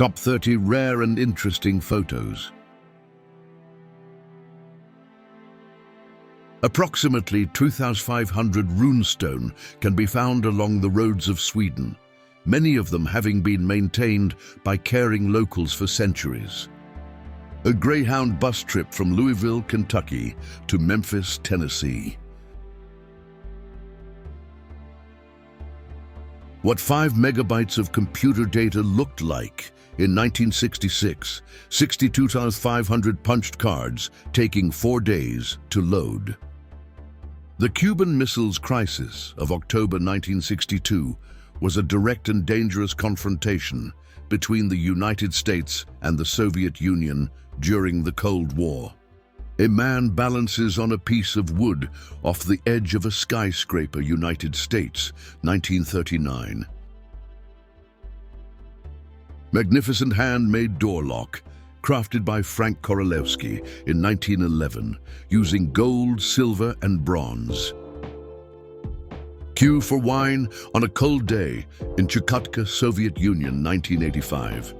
Top 30 rare and interesting photos. Approximately 2,500 runestone can be found along the roads of Sweden, many of them having been maintained by caring locals for centuries. A Greyhound bus trip from Louisville, Kentucky to Memphis, Tennessee. What 5 megabytes of computer data looked like in 1966, 62,500 punched cards taking 4 days to load. The Cuban Missiles Crisis of October 1962 was a direct and dangerous confrontation between the United States and the Soviet Union during the Cold War. A man balances on a piece of wood off the edge of a skyscraper, United States, 1939. Magnificent handmade door lock, crafted by Frank Korolewski in 1911, using gold, silver, and bronze. Queue for wine on a cold day in Chukotka, Soviet Union, 1985.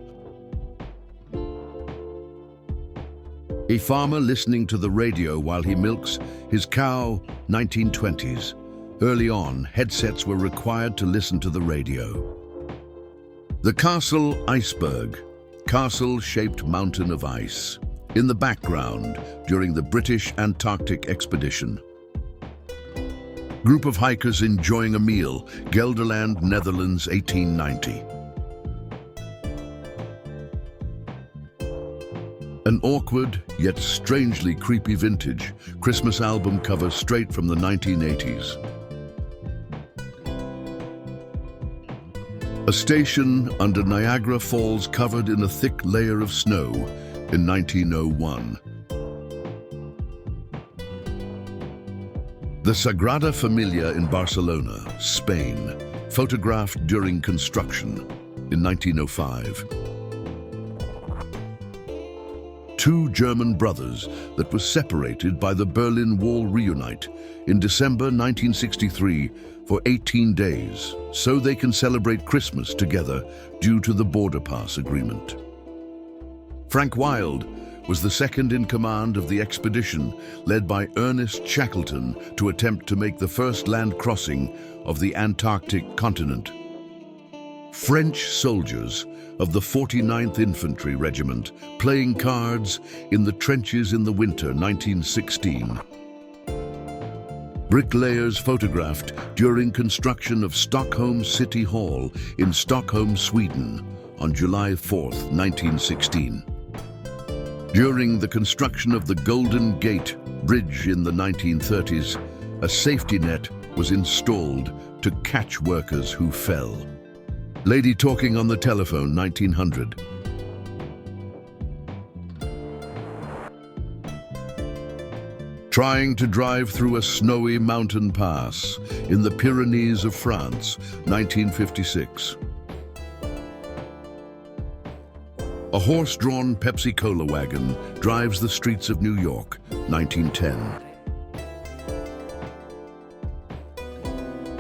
A farmer listening to the radio while he milks his cow, 1920s. Early on, headsets were required to listen to the radio. The Castle Iceberg, castle-shaped mountain of ice, in the background during the British Antarctic expedition. Group of hikers enjoying a meal, Gelderland, Netherlands, 1890. An awkward, yet strangely creepy vintage Christmas album cover straight from the 1980s. A station under Niagara Falls covered in a thick layer of snow in 1901. The Sagrada Familia in Barcelona, Spain, photographed during construction in 1905. 2 German brothers that were separated by the Berlin Wall reunite in December 1963 for 18 days, so they can celebrate Christmas together due to the Border Pass Agreement. Frank Wild was the second in command of the expedition led by Ernest Shackleton to attempt to make the first land crossing of the Antarctic continent. French soldiers of the 49th Infantry Regiment playing cards in the trenches in the winter 1916. Bricklayers photographed during construction of Stockholm City Hall in Stockholm, Sweden on July 4, 1916. During the construction of the Golden Gate Bridge in the 1930s, a safety net was installed to catch workers who fell. Lady talking on the telephone, 1900. Trying to drive through a snowy mountain pass in the Pyrenees of France, 1956. A horse-drawn Pepsi-Cola wagon drives the streets of New York, 1910.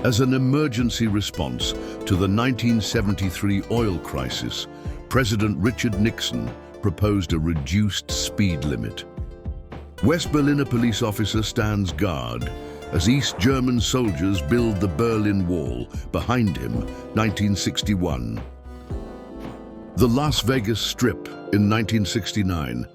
As an emergency response to the 1973 oil crisis, President Richard Nixon proposed a reduced speed limit. West Berliner police officer stands guard as East German soldiers build the Berlin Wall behind him, 1961. The Las Vegas Strip in 1969.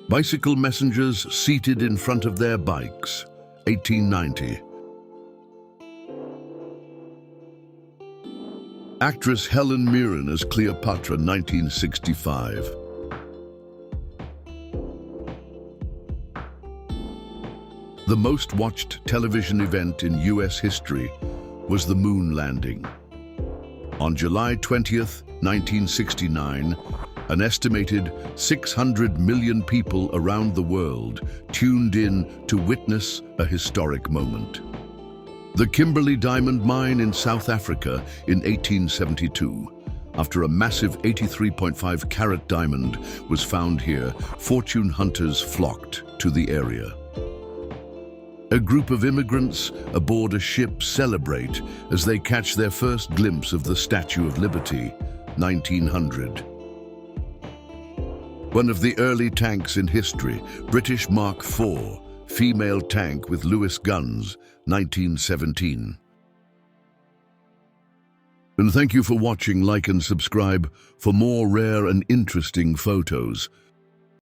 Bicycle messengers seated in front of their bikes, 1890. Actress Helen Mirren as Cleopatra, 1965. The most watched television event in US history was the moon landing. On July 20th, 1969, an estimated 600 million people around the world tuned in to witness a historic moment. The Kimberley Diamond Mine in South Africa in 1872. After a massive 83.5 carat diamond was found here, fortune hunters flocked to the area. A group of immigrants aboard a ship celebrate as they catch their first glimpse of the Statue of Liberty, 1900. One of the early tanks in history, British Mark IV, female tank with Lewis guns, 1917. And thank you for watching. Like and subscribe for more rare and interesting photos.